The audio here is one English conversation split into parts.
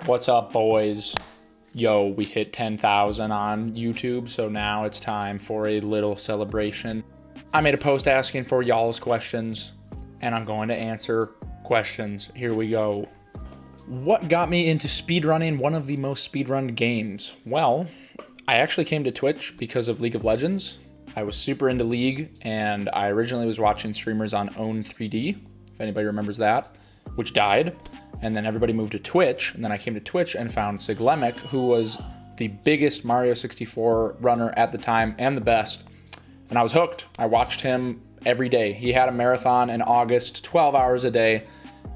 What's up, boys? Yo, we hit 10,000 on YouTube, so now it's time for a little celebration. I made a post asking for y'all's questions, and I'm going to answer questions. Here we go. What got me into speedrunning one of the most speedrun games? Well, I actually came to Twitch because of League of Legends. I was super into League, and I originally was watching streamers on Own3D, if anybody remembers that, which died. And then everybody moved to Twitch, and then I came to Twitch and found Siglemic, who was the biggest Mario 64 runner at the time and the best. And I was hooked. I watched him every day. He had a marathon in August, 12 hours a day,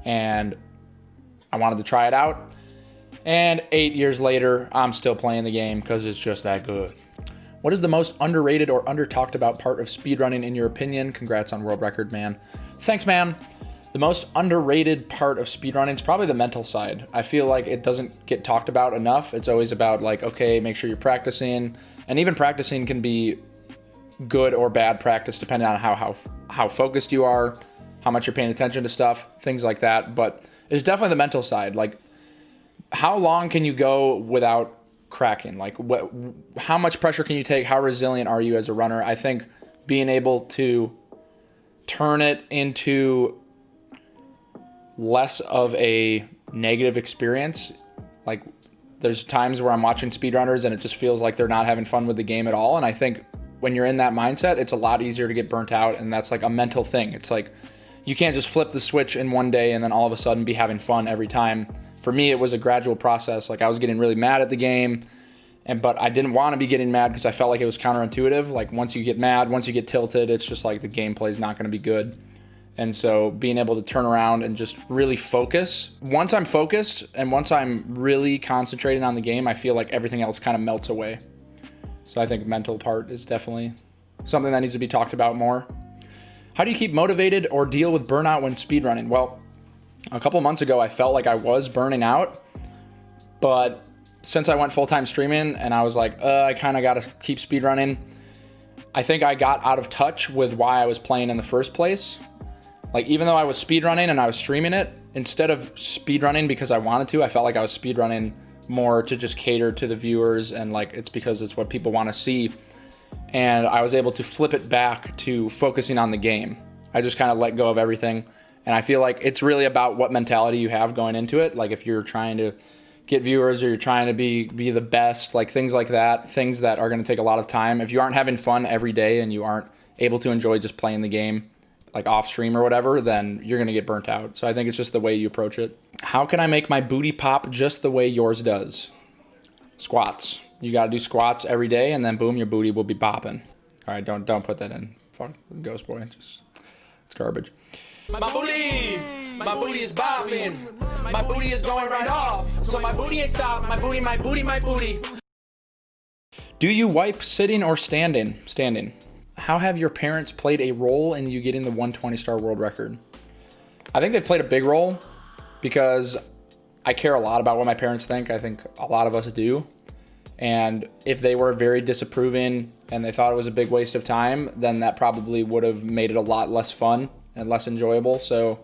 and I wanted to try it out. And 8 years later, I'm still playing the game because it's just that good. What is the most underrated or under-talked about part of speedrunning in your opinion? Congrats on world record, man. Thanks, man. The most underrated part of speedrunning is probably the mental side. I feel like it doesn't get talked about enough. It's always about like, okay, make sure you're practicing. And even practicing can be good or bad practice depending on how focused you are, how much you're paying attention to stuff, things like that. But it's definitely the mental side. Like, how long can you go without cracking? Like, how much pressure can you take? How resilient are you as a runner? I think being able to turn it into less of a negative experience. Like, there's times where I'm watching speedrunners and it just feels like they're not having fun with the game at all. And I think when you're in that mindset, it's a lot easier to get burnt out. And that's like a mental thing. It's like, you can't just flip the switch in one day and then all of a sudden be having fun every time. For me, it was a gradual process. Like, I was getting really mad at the game, but I didn't want to be getting mad because I felt like it was counterintuitive. Like, once you get mad, once you get tilted, it's just like the gameplay is not going to be good. And so being able to turn around and just really focus. Once I'm focused and once I'm really concentrating on the game, I feel like everything else kind of melts away. So I think mental part is definitely something that needs to be talked about more. How do you keep motivated or deal with burnout when speedrunning? Well, a couple months ago, I felt like I was burning out, but since I went full-time streaming and I was like, I kind of got to keep speedrunning, I think I got out of touch with why I was playing in the first place. Like, even though I was speedrunning and I was streaming it, instead of speedrunning because I wanted to, I felt like I was speedrunning more to just cater to the viewers, and like, it's because it's what people want to see. And I was able to flip it back to focusing on the game. I just kind of let go of everything. And I feel like it's really about what mentality you have going into it. Like, if you're trying to get viewers or you're trying to be the best, like things like that, things that are going to take a lot of time. If you aren't having fun every day and you aren't able to enjoy just playing the game, like off stream or whatever, then you're gonna get burnt out. So I think it's just the way you approach it. How can I make my booty pop just the way yours does? Squats. You gotta do squats every day and then boom, your booty will be popping. All right, don't put that in. Fuck, Ghost Boy, it's garbage. My booty is bopping. My booty is going right off. So my booty ain't stopped. My booty. Do you wipe sitting or standing? Standing. How have your parents played a role in you getting the 120-star world record? I think they've played a big role because I care a lot about what my parents think. I think a lot of us do. And if they were very disapproving and they thought it was a big waste of time, then that probably would have made it a lot less fun and less enjoyable. So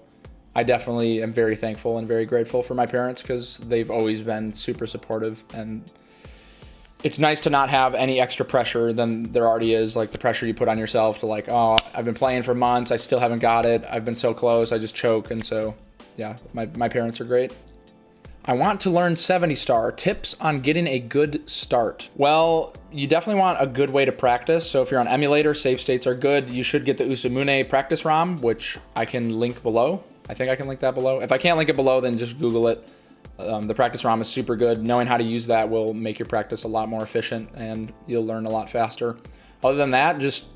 I definitely am very thankful and very grateful for my parents because they've always been super supportive, and it's nice to not have any extra pressure than there already is, like the pressure you put on yourself to like, oh, I've been playing for months, I still haven't got it, I've been so close, I just choke. And so, yeah, my parents are great. I want to learn 70-star. Tips on getting a good start. Well, you definitely want a good way to practice. So if you're on emulator, save states are good. You should get the Usamune practice ROM, which I can link below. I think I can link that below. If I can't link it below, then just Google it. The practice ROM is super good. Knowing how to use that will make your practice a lot more efficient and you'll learn a lot faster. Other than that, just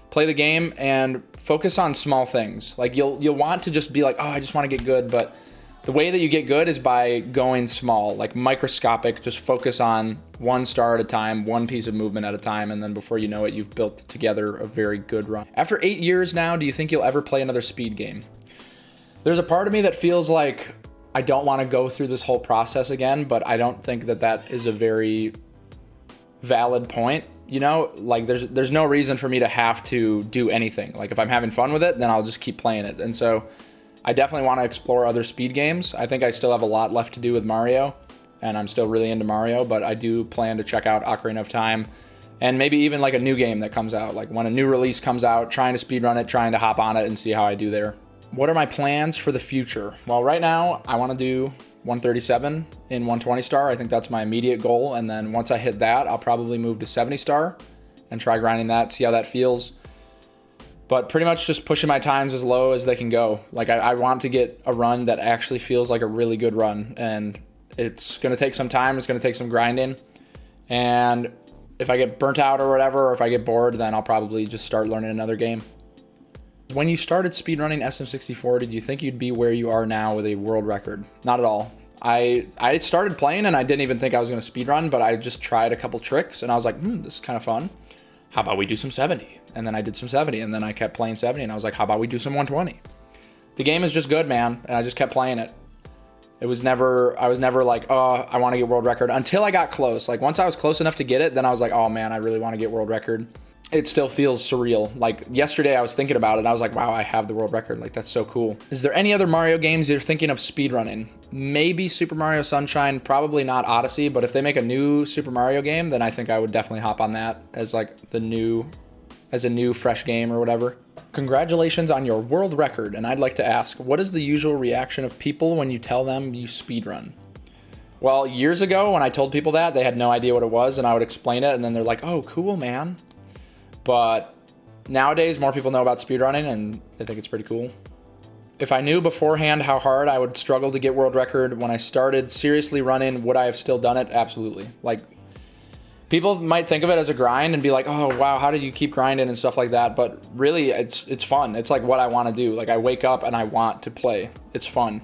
play the game and focus on small things. Like, you'll want to just be like, oh, I just want to get good, but the way that you get good is by going small, like microscopic. Just focus on one star at a time, one piece of movement at a time, and then before you know it, you've built together a very good run. After 8 years now, do you think you'll ever play another speed game? There's a part of me that feels like I don't want to go through this whole process again, but I don't think that that is a very valid point. You know, like there's no reason for me to have to do anything. Like, if I'm having fun with it, then I'll just keep playing it. And so I definitely want to explore other speed games. I think I still have a lot left to do with Mario, and I'm still really into Mario, but I do plan to check out Ocarina of Time, and maybe even like a new game that comes out. Like when a new release comes out, trying to speedrun it, trying to hop on it and see how I do there. What are my plans for the future? Well, right now I want to do 137 in 120 star. I think that's my immediate goal. And then once I hit that, I'll probably move to 70 star and try grinding that, see how that feels. But pretty much just pushing my times as low as they can go. Like I want to get a run that actually feels like a really good run. And it's going to take some time. It's going to take some grinding. And if I get burnt out or whatever, or if I get bored, then I'll probably just start learning another game. When you started speedrunning SM64, did you think you'd be where you are now with a world record? Not at all. I started playing and I didn't even think I was going to speedrun, but I just tried a couple tricks and I was like, this is kind of fun. How about we do some 70? And then I did some 70, and then I kept playing 70, and I was like, how about we do some 120? The game is just good, man, and I just kept playing it. I was never like, oh, I want to get world record, until I got close. Like once I was close enough to get it, then I was like, oh man, I really want to get world record. It still feels surreal. Like yesterday I was thinking about it and I was like, wow, I have the world record. Like that's so cool. Is there any other Mario games you're thinking of speedrunning? Maybe Super Mario Sunshine, probably not Odyssey, but if they make a new Super Mario game, then I think I would definitely hop on that as like a new fresh game or whatever. Congratulations on your world record. And I'd like to ask, what is the usual reaction of people when you tell them you speedrun? Well, years ago when I told people that, they had no idea what it was and I would explain it and then they're like, oh, cool, man. But nowadays, more people know about speedrunning and they think it's pretty cool. If I knew beforehand how hard I would struggle to get world record when I started seriously running, would I have still done it? Absolutely. Like, people might think of it as a grind and be like, oh, wow, how did you keep grinding and stuff like that? But really, it's fun. It's like what I want to do. Like, I wake up and I want to play. It's fun.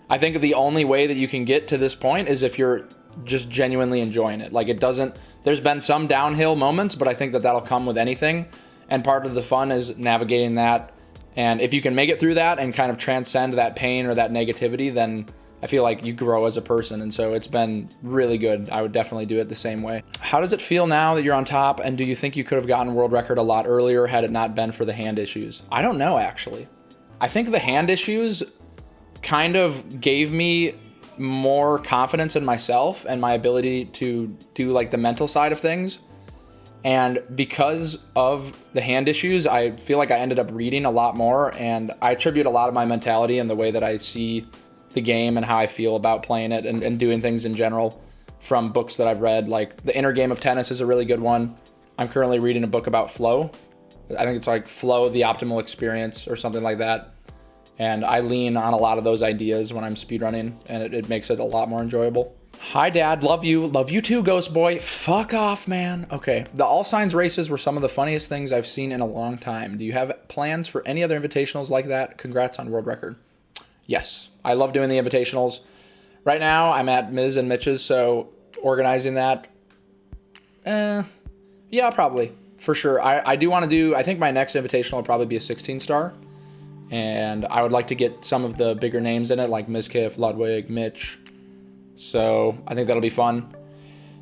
I think the only way that you can get to this point is if you're just genuinely enjoying it. Like there's been some downhill moments, but I think that that'll come with anything. And part of the fun is navigating that. And if you can make it through that and kind of transcend that pain or that negativity, then I feel like you grow as a person. And so it's been really good. I would definitely do it the same way. How does it feel now that you're on top? And do you think you could have gotten world record a lot earlier had it not been for the hand issues? I don't know, actually. I think the hand issues kind of gave me more confidence in myself and my ability to do like the mental side of things. And because of the hand issues, I feel like I ended up reading a lot more, and I attribute a lot of my mentality and the way that I see the game and how I feel about playing it and doing things in general from books that I've read. Like The Inner Game of Tennis is a really good one. I'm currently reading a book about flow. I think it's like Flow, the Optimal Experience or something like that. And I lean on a lot of those ideas when I'm speedrunning, and it makes it a lot more enjoyable. Hi, Dad. Love you. Love you too, Ghost Boy. Fuck off, man. Okay. The All Signs races were some of the funniest things I've seen in a long time. Do you have plans for any other invitationals like that? Congrats on world record. Yes. I love doing the invitationals. Right now, I'm at Ms. and Mitch's, so organizing that, yeah, probably. For sure. I do want to do, I think my next invitational will probably be a 16 star. And I would like to get some of the bigger names in it, like Mizkif, Ludwig, Mitch. So I think that'll be fun.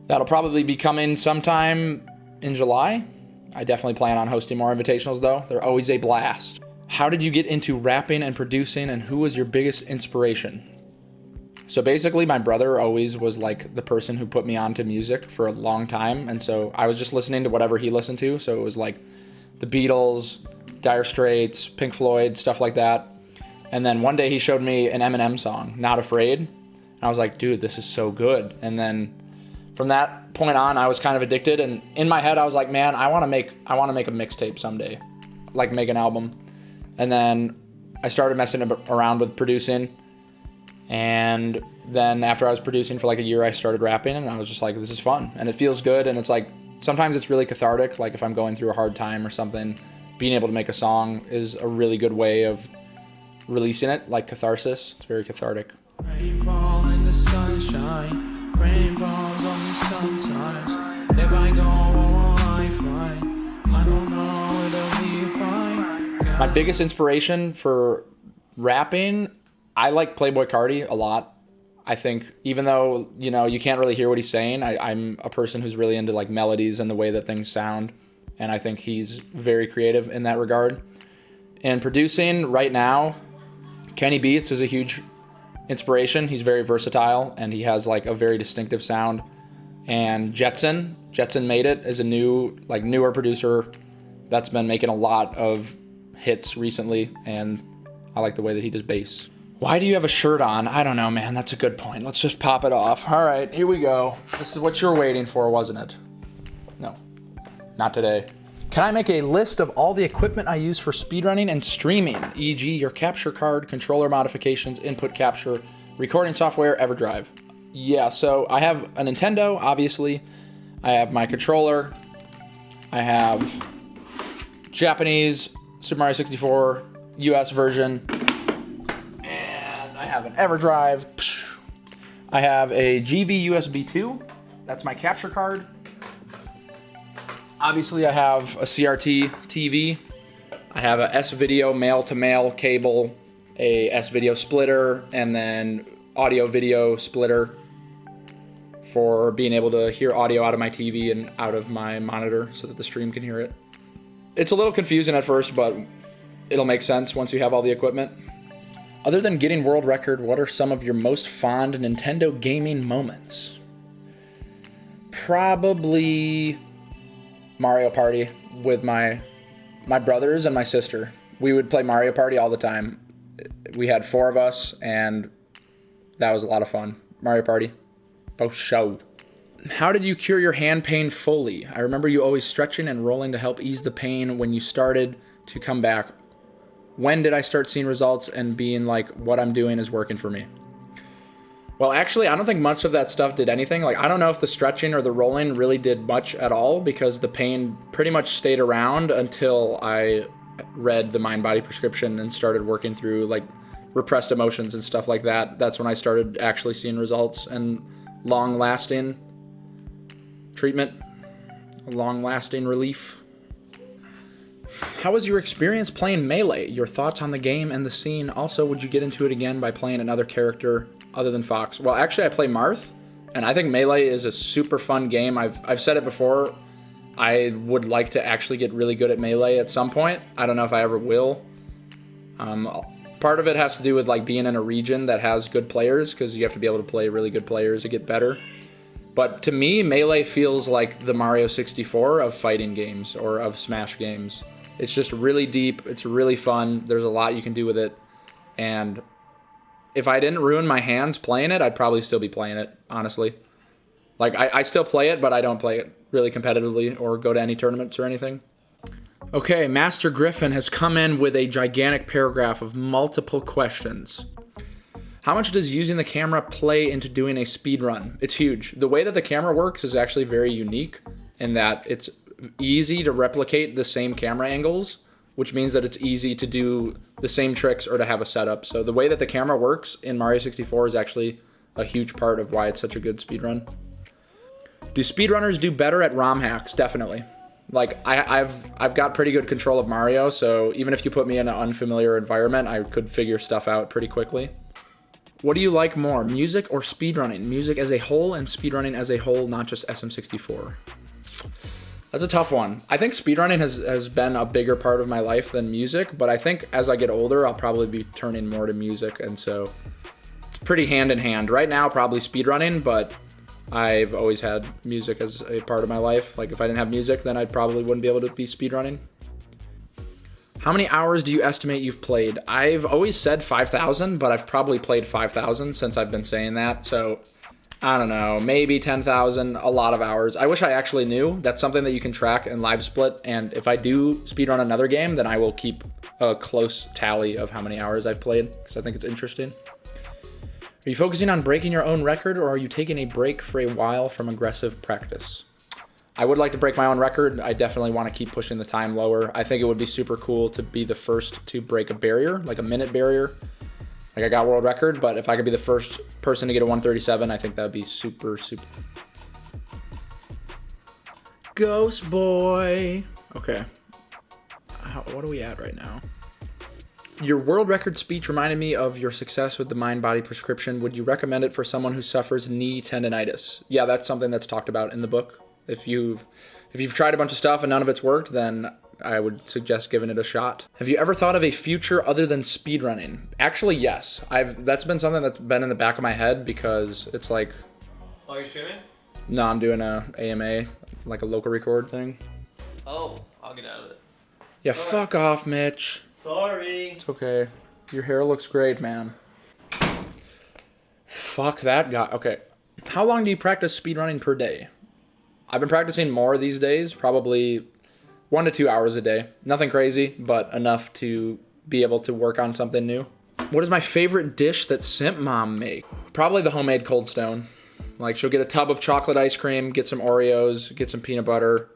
That'll probably be coming sometime in July. I definitely plan on hosting more invitationals, though. They're always a blast. How did you get into rapping and producing, and who was your biggest inspiration? So basically, my brother always was like the person who put me onto music for a long time. And so I was just listening to whatever he listened to. So it was like the Beatles, Dire Straits, Pink Floyd, stuff like that. And then one day he showed me an Eminem song, Not Afraid. And I was like, dude, this is so good. And then from that point on, I was kind of addicted. And in my head, I was like, man, I want to make a mixtape someday, like make an album. And then I started messing around with producing. And then after I was producing for like a year, I started rapping, and I was just like, this is fun. And it feels good. And it's like, sometimes it's really cathartic. Like if I'm going through a hard time or something, being able to make a song is a really good way of releasing it, like catharsis. It's very cathartic. Rainfall in the sunshine, rain falls on me sometimes. If I go on Wi-Fi, I don't know it'll be fine. My biggest inspiration for rapping, I like Playboi Carti a lot. I think even though, you can't really hear what he's saying, I'm a person who's really into like melodies and the way that things sound. And I think he's very creative in that regard. And producing right now, Kenny Beats is a huge inspiration. He's very versatile, and he has like a very distinctive sound. And Jetson Made It is a newer producer that's been making a lot of hits recently, and I like the way that he does bass. Why do you have a shirt on? I don't know, man. That's a good point. Let's just pop it off. All right, here we go. This is what you were waiting for, wasn't it? No, not today. Can I make a list of all the equipment I use for speedrunning and streaming, e.g. your capture card, controller modifications, input capture, recording software, EverDrive? Yeah, so I have a Nintendo, obviously. I have my controller. I have Japanese Super Mario 64 US version. And I have an EverDrive. I have a GV USB 2. That's my capture card. Obviously, I have a CRT TV. I have a S-Video male-to-male cable, a S-Video splitter, and then audio-video splitter for being able to hear audio out of my TV and out of my monitor so that the stream can hear it. It's a little confusing at first, but it'll make sense once you have all the equipment. Other than getting world record, what are some of your most fond Nintendo gaming moments? Probably Mario Party with my brothers and my sister. We would play Mario Party all the time. We had 4 of us, and that was a lot of fun. Mario Party. For show. How did you cure your hand pain fully? I remember you always stretching and rolling to help ease the pain when you started to come back. When did I start seeing results and being like, what I'm doing is working for me? Well, actually, I don't think much of that stuff did anything. Like, I don't know if the stretching or the rolling really did much at all, because the pain pretty much stayed around until I read the mind-body prescription and started working through like repressed emotions and stuff like that. That's when I started actually seeing results and long-lasting treatment, long-lasting relief. How was your experience playing Melee? Your thoughts on the game and the scene? Also, would you get into it again by playing another character other than Fox? Well, actually, I play Marth, and I think Melee is a super fun game. I've said it before. I would like to actually get really good at Melee at some point. I don't know if I ever will. Part of it has to do with like being in a region that has good players, because you have to be able to play really good players to get better. But to me, Melee feels like the Mario 64 of fighting games or of Smash games. It's just really deep. It's really fun. There's a lot you can do with it. And if I didn't ruin my hands playing it, I'd probably still be playing it, honestly. Like, I still play it, but I don't play it really competitively or go to any tournaments or anything. Okay, Master Griffin has come in with a gigantic paragraph of multiple questions. How much does using the camera play into doing a speed run? It's huge. The way that the camera works is actually very unique in that it's easy to replicate the same camera angles, which means that it's easy to do the same tricks or to have a setup. So the way that the camera works in Mario 64 is actually a huge part of why it's such a good speedrun. Do speedrunners do better at ROM hacks? Definitely. Like, I've got pretty good control of Mario, so even if you put me in an unfamiliar environment, I could figure stuff out pretty quickly. What do you like more, music or speedrunning? Music as a whole and speedrunning as a whole, not just SM64. That's a tough one. I think speedrunning has been a bigger part of my life than music, but I think as I get older, I'll probably be turning more to music, and so it's pretty hand in hand. Right now, probably speedrunning, but I've always had music as a part of my life. Like, if I didn't have music, then I probably wouldn't be able to be speedrunning. How many hours do you estimate you've played? I've always said 5,000, but I've probably played 5,000 since I've been saying that. So, I don't know, maybe 10,000, a lot of hours. I wish I actually knew. That's something that you can track in Live Split. And if I do speedrun another game, then I will keep a close tally of how many hours I've played, because I think it's interesting. Are you focusing on breaking your own record, or are you taking a break for a while from aggressive practice? I would like to break my own record. I definitely want to keep pushing the time lower. I think it would be super cool to be the first to break a barrier, like a minute barrier. Like, I got world record, but if I could be the first person to get a 137, I think that would be super, super. Ghost boy. Okay. What are we at right now? Your world record speech reminded me of your success with the mind-body prescription. Would you recommend it for someone who suffers knee tendonitis? Yeah, that's something that's talked about in the book. If you've tried a bunch of stuff and none of it's worked, then I would suggest giving it a shot. Have you ever thought of a future other than speedrunning? Actually, yes. That's been something that's been in the back of my head because it's like... Oh, you're streaming? No, I'm doing a AMA, like a local record thing. Oh, I'll get out of it. Yeah, fuck off, Mitch. Sorry. It's okay. Your hair looks great, man. Fuck that guy. Okay. How long do you practice speedrunning per day? I've been practicing more these days, probably 1 to 2 hours a day. Nothing crazy, but enough to be able to work on something new. What is my favorite dish that Simp Mom make? Probably the homemade Cold Stone. Like, she'll get a tub of chocolate ice cream, get some Oreos, get some peanut butter,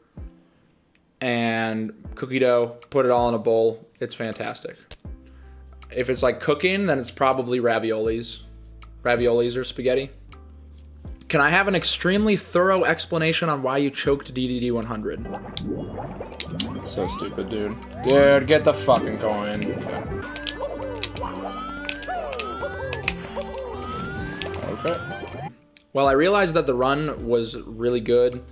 and cookie dough, put it all in a bowl. It's fantastic. If it's like cooking, then it's probably raviolis. Raviolis or spaghetti. Can I have an extremely thorough explanation on why you choked DDD 100? So stupid, dude. Dude, get the fucking coin. Okay. Well, I realized that the run was really good,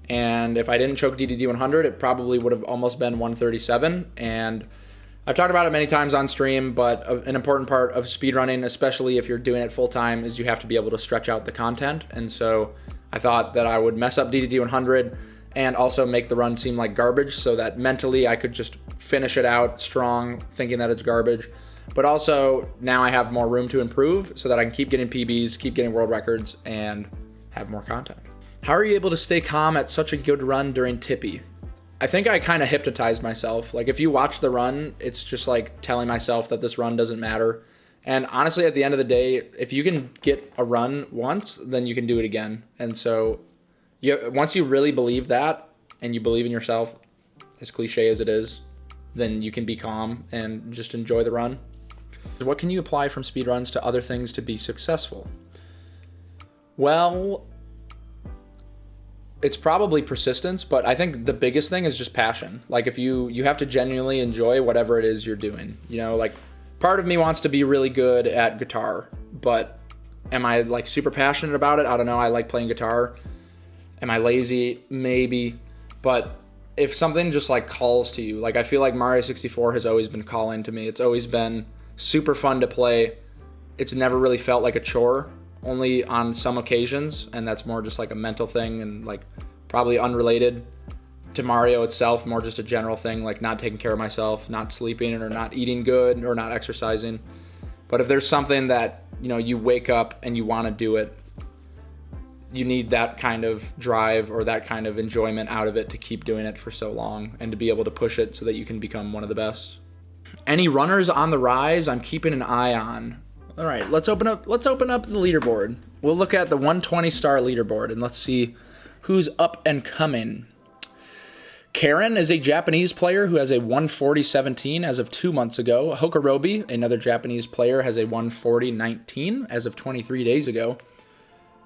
and if I didn't choke DDD 100, it probably would have almost been 137, and I've talked about it many times on stream, but an important part of speedrunning, especially if you're doing it full time, is you have to be able to stretch out the content. And so I thought that I would mess up DDD 100 and also make the run seem like garbage so that mentally I could just finish it out strong, thinking that it's garbage. But also now I have more room to improve so that I can keep getting PBs, keep getting world records, and have more content. How are you able to stay calm at such a good run during Tippy? I think I kind of hypnotized myself. Like, if you watch the run, it's just like telling myself that this run doesn't matter. And honestly, at the end of the day, if you can get a run once, then you can do it again. And so once you really believe that and you believe in yourself, as cliche as it is, then you can be calm and just enjoy the run. What can you apply from speedruns to other things to be successful? Well, it's probably persistence, but I think the biggest thing is just passion. Like, if you have to genuinely enjoy whatever it is you're doing. You know, like, part of me wants to be really good at guitar, but am I like super passionate about it? I don't know. I like playing guitar. Am I lazy? Maybe. But if something just like calls to you, like, I feel like Mario 64 has always been calling to me. It's always been super fun to play. It's never really felt like a chore. Only on some occasions, and that's more just like a mental thing and like probably unrelated to Mario itself, more just a general thing, like not taking care of myself, not sleeping or not eating good or not exercising. But if there's something that, you know, you wake up and you want to do it, you need that kind of drive or that kind of enjoyment out of it to keep doing it for so long and to be able to push it so that you can become one of the best. Any runners on the rise I'm keeping an eye on? All right, let's open up the leaderboard. We'll look at the 120 star leaderboard and let's see who's up and coming. Karen is a Japanese player who has a 140.17 as of 2 months ago. Hokorobi, another Japanese player, has a 140.19 as of 23 days ago.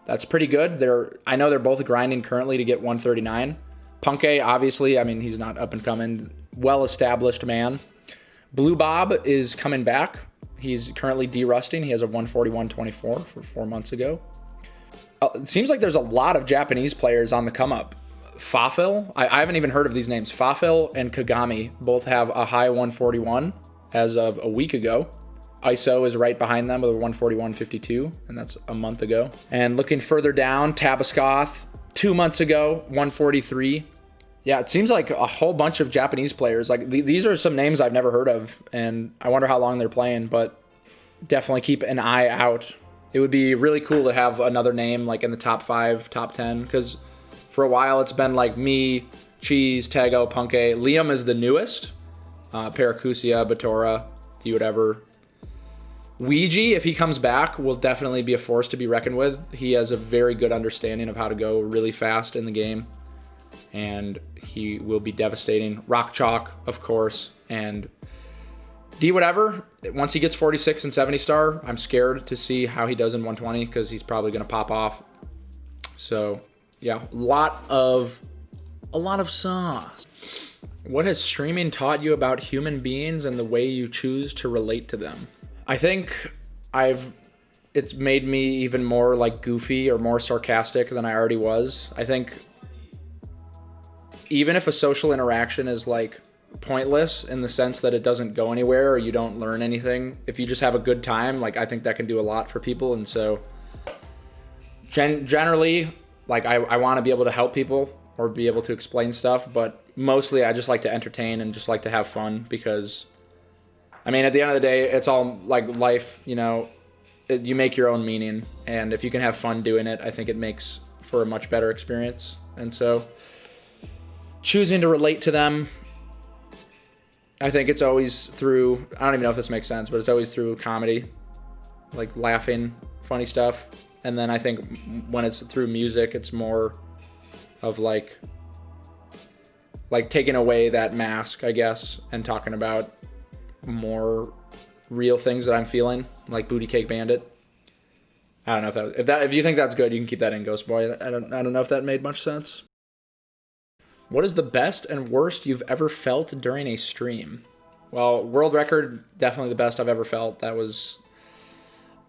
That's pretty good. I know they're both grinding currently to get 139. Punkei, obviously, I mean, he's not up and coming. Well-established man. Blue Bob is coming back. He's currently derusting. He has a 141.24 for 4 months ago. It seems like there's a lot of Japanese players on the come up. Fafil, I haven't even heard of these names. Fafil and Kagami both have a high 141 as of a week ago. ISO is right behind them with a 141.52, and that's a month ago. And looking further down, Tabaskoth, 2 months ago, 143. Yeah, it seems like a whole bunch of Japanese players. Like, these are some names I've never heard of, and I wonder how long they're playing, but definitely keep an eye out. It would be really cool to have another name, like, in the top 5, top 10, because for a while it's been, like, me, Cheese, Tego, Punkei. Liam is the newest. Paracusia, Batora, do whatever. Ouija, if he comes back, will definitely be a force to be reckoned with. He has a very good understanding of how to go really fast in the game, and he will be devastating. Rock Chalk, of course, and D whatever. Once he gets 46 and 70 star, I'm scared to see how he does in 120 because he's probably going to pop off. So yeah, a lot of sauce. What has streaming taught you about human beings and the way you choose to relate to them? I think it's made me even more like goofy or more sarcastic than I already was. I think even if a social interaction is like pointless in the sense that it doesn't go anywhere or you don't learn anything. If you just have a good time, like I think that can do a lot for people. And so generally, like I want to be able to help people or be able to explain stuff, but mostly I just like to entertain and just like to have fun because, I mean, at the end of the day, it's all like life, you know, you make your own meaning. And if you can have fun doing it, I think it makes for a much better experience. And so choosing to relate to them, I think it's always through, I don't even know if this makes sense, but it's always through comedy, like laughing, funny stuff. And then I think when it's through music, it's more of like taking away that mask, I guess, and talking about more real things that I'm feeling, like Booty Cake Bandit. I don't know if you think that's good, you can keep that in, Ghost Boy. I don't know if that made much sense. What is the best and worst you've ever felt during a stream? Well, world record, definitely the best I've ever felt. That was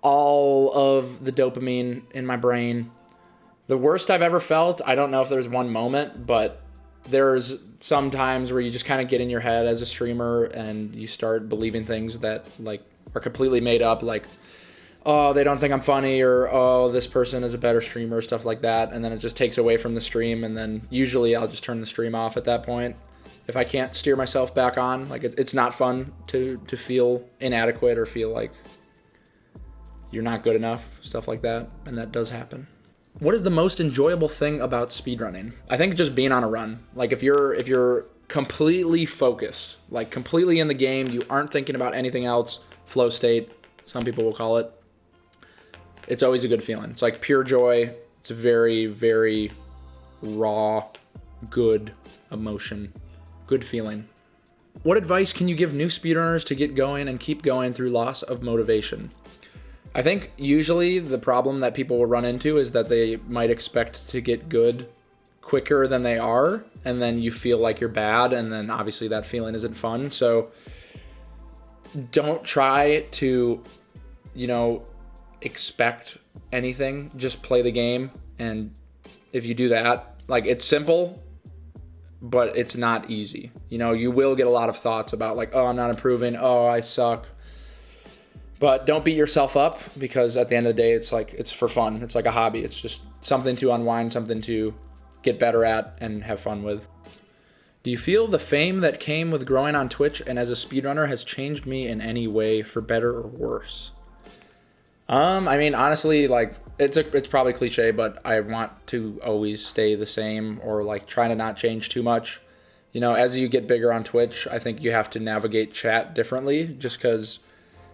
all of the dopamine in my brain. The worst I've ever felt, I don't know if there's one moment, but there's some times where you just kind of get in your head as a streamer and you start believing things that like are completely made up, like, oh, they don't think I'm funny, or oh, this person is a better streamer, stuff like that. And then it just takes away from the stream. And then usually I'll just turn the stream off at that point. If I can't steer myself back on, like it's not fun to feel inadequate or feel like you're not good enough, stuff like that. And that does happen. What is the most enjoyable thing about speedrunning? I think just being on a run. Like if you're completely focused, like completely in the game, you aren't thinking about anything else, flow state, some people will call it. It's always a good feeling. It's like pure joy. It's a very, very raw, good emotion, good feeling. What advice can you give new speedrunners to get going and keep going through loss of motivation? I think usually the problem that people will run into is that they might expect to get good quicker than they are, and then you feel like you're bad, and then obviously that feeling isn't fun. So don't try to, expect anything. Just play the game, and if you do that, like, it's simple, but it's not easy. You will get a lot of thoughts about like, oh, I'm not improving, oh, I suck. But don't beat yourself up, because at the end of the day, it's for fun. It's like a hobby. It's just something to unwind, something to get better at and have fun with. Do you feel the fame that came with growing on Twitch and as a speedrunner has changed me in any way, for better or worse? I mean, honestly, like, it's probably cliche, but I want to always stay the same, or like try to not change too much. As you get bigger on Twitch, I think you have to navigate chat differently, just because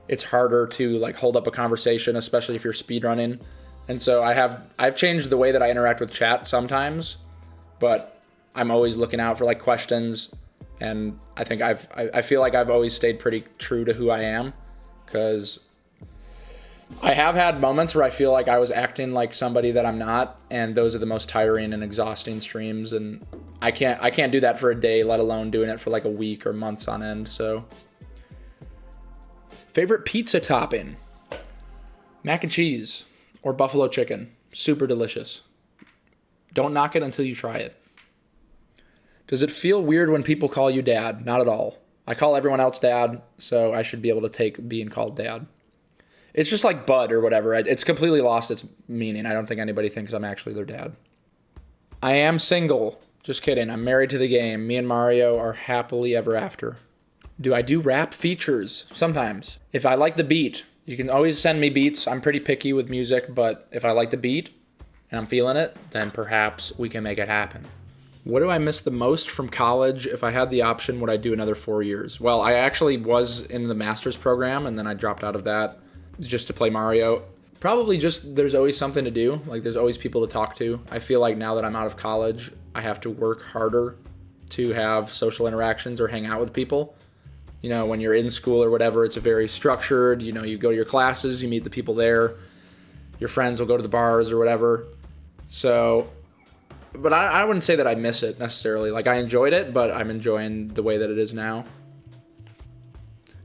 it's harder to like hold up a conversation, especially if you're speedrunning. And so I've changed the way that I interact with chat sometimes, but I'm always looking out for like questions. And I think I feel like I've always stayed pretty true to who I am, because I have had moments where I feel like I was acting like somebody that I'm not, and those are the most tiring and exhausting streams. And I can't do that for a day, let alone doing it for like a week or months on end. So, favorite pizza topping? Mac and cheese or buffalo chicken. Super delicious. Don't knock it until you try it. Does it feel weird when people call you dad? Not at all. I call everyone else dad, so I should be able to take being called dad. It's just like bud or whatever. It's completely lost its meaning. I don't think anybody thinks I'm actually their dad. I am single. Just kidding. I'm married to the game. Me and Mario are happily ever after. Do I do rap features? Sometimes. If I like the beat, you can always send me beats. I'm pretty picky with music, but if I like the beat and I'm feeling it, then perhaps we can make it happen. What do I miss the most from college? If I had the option, would I do another 4 years? Well, I actually was in the master's program, and then I dropped out of that just to play Mario. Probably just there's always something to do. Like, there's always people to talk to. I feel like now that I'm out of college, I have to work harder to have social interactions or hang out with people. When you're in school or whatever, it's a very structured, you go to your classes, you meet the people there, your friends will go to the bars or whatever. So, but I wouldn't say that I miss it necessarily. Like, I enjoyed it, but I'm enjoying the way that it is now.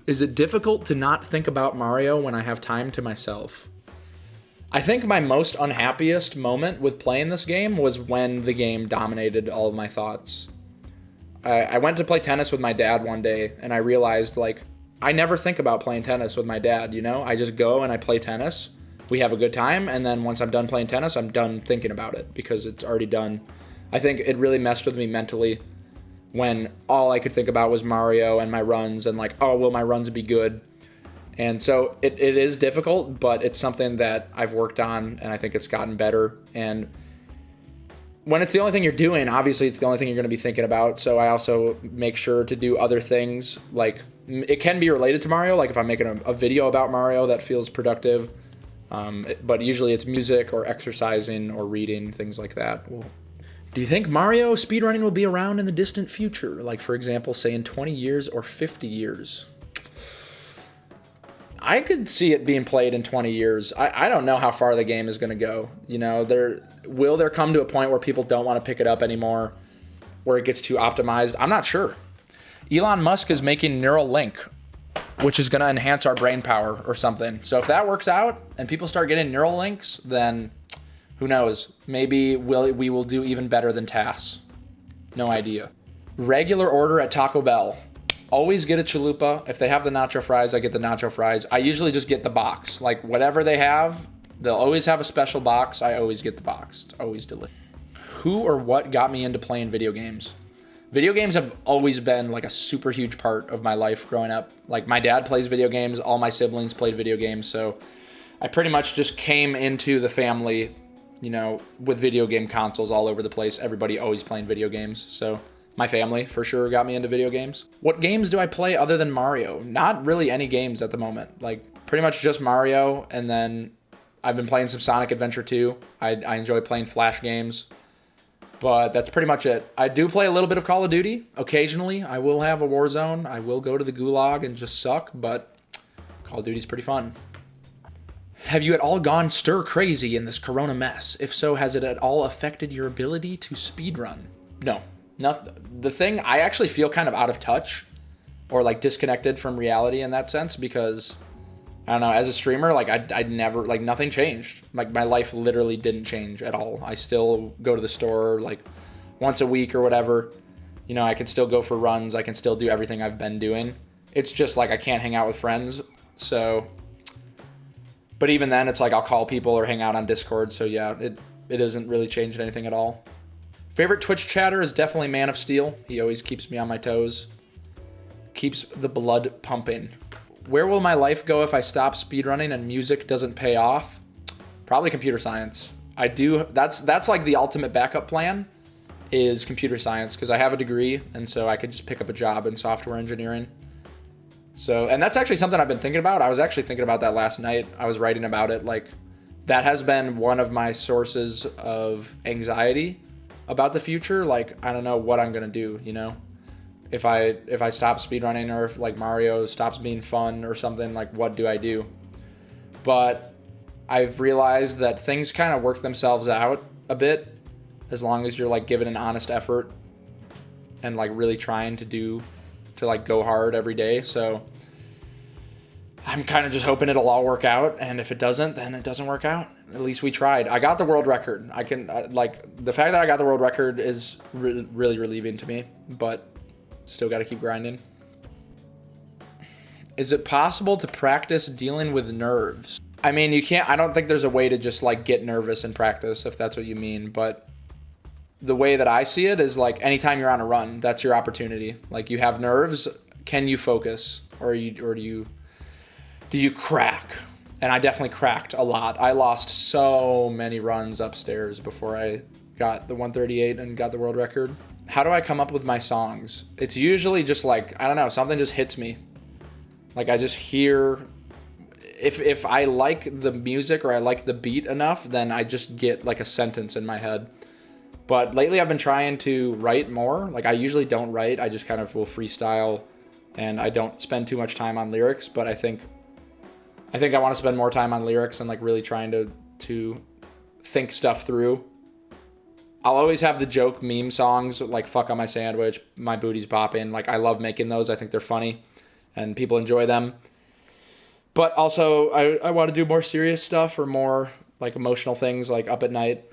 Is it difficult to not think about Mario when I have time to myself? I think my most unhappiest moment with playing this game was when the game dominated all of my thoughts. I went to play tennis with my dad one day, and I realized, like, I never think about playing tennis with my dad, you know? I just go and I play tennis. We have a good time, and then once I'm done playing tennis, I'm done thinking about it because it's already done. I think it really messed with me mentally when all I could think about was Mario and my runs and, like, oh, will my runs be good? And so it is difficult, but it's something that I've worked on, and I think it's gotten better. And when it's the only thing you're doing, obviously it's the only thing you're going to be thinking about. So I also make sure to do other things. Like, it can be related to Mario. Like if I'm making a video about Mario that feels productive. But usually it's music or exercising or reading, things like that. Do you think Mario speedrunning will be around in the distant future? Like, for example, say in 20 years or 50 years? I could see it being played in 20 years. I don't know how far the game is going to go. You know, will there come to a point where people don't want to pick it up anymore, where it gets too optimized? I'm not sure. Elon Musk is making Neuralink, which is going to enhance our brain power or something. So if that works out and people start getting neural links, then who knows? Maybe we will do even better than TAS. No idea. Regular order at Taco Bell. Always get a chalupa. If they have the nacho fries, I get the nacho fries. I usually just get the box. Like whatever they have, they'll always have a special box. I always get the box. It's always delicious. Who or what got me into playing video games? Video games have always been like a super huge part of my life growing up. Like my dad plays video games. All my siblings played video games. So I pretty much just came into the family, you know, with video game consoles all over the place. Everybody always playing video games. So my family for sure got me into video games. What games do I play other than Mario? Not really any games at the moment. Like pretty much just Mario, and then I've been playing some Sonic Adventure 2. I enjoy playing Flash games, but that's pretty much it. I do play a little bit of Call of Duty. Occasionally, I will have a Warzone. I will go to the Gulag and just suck, but Call of Duty's pretty fun. Have you at all gone stir crazy in this Corona mess? If so, has it at all affected your ability to speedrun? No. The thing, I actually feel kind of out of touch or like disconnected from reality in that sense because, I don't know, as a streamer, like I'd never, like nothing changed. Like my life literally didn't change at all. I still go to the store like once a week or whatever. You know, I can still go for runs. I can still do everything I've been doing. It's just like I can't hang out with friends. So, but even then it's like I'll call people or hang out on Discord. So yeah, it hasn't really changed anything at all. Favorite Twitch chatter is definitely Man of Steel. He always keeps me on my toes. Keeps the blood pumping. Where will my life go if I stop speedrunning and music doesn't pay off? Probably computer science. That's like the ultimate backup plan is computer science because I have a degree and so I could just pick up a job in software engineering. So, and that's actually something I've been thinking about. I was actually thinking about that last night. I was writing about it. Like that has been one of my sources of anxiety about the future. Like, I don't know what I'm going to do, you know, if I stop speedrunning or if like Mario stops being fun or something, like what do I do? But I've realized that things kind of work themselves out a bit as long as you're like giving an honest effort and like really trying to like go hard every day. So I'm kind of just hoping it'll all work out. And if it doesn't, then it doesn't work out. At least we tried. I got the world record. I can like the fact that I got the world record is really relieving to me, but still got to keep grinding. Is it possible to practice dealing with nerves? I mean, you can't, I don't think there's a way to just like get nervous in practice if that's what you mean, but the way that I see it is like anytime you're on a run, that's your opportunity. Like you have nerves, can you focus or do you crack? And I definitely cracked a lot. I lost so many runs upstairs before I got the 138 and got the world record. How do I come up with my songs? It's usually just like, I don't know, something just hits me. Like I just hear, if I like the music or I like the beat enough, then I just get like a sentence in my head. But lately I've been trying to write more. Like I usually don't write, I just kind of will freestyle and I don't spend too much time on lyrics, but I think I want to spend more time on lyrics and like really trying to think stuff through. I'll always have the joke meme songs like fuck on my sandwich, my booty's bopping. Like I love making those. I think they're funny and people enjoy them. But also I want to do more serious stuff or more like emotional things like Up at Night.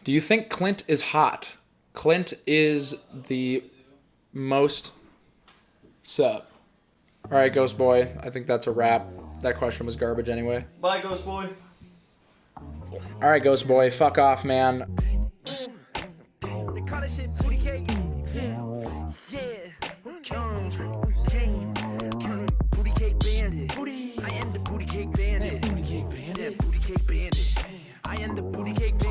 Do you think Clint is hot? Clint is the most sup. All right, Ghost Boy. I think that's a wrap. That question was garbage anyway. Bye, Ghost Boy. All right, Ghost Boy. Fuck off, man. They call that shit booty cake. Yeah. Booty cake bandit. I am the booty cake bandit. Booty cake bandit. Booty cake bandit. I am the booty cake bandit.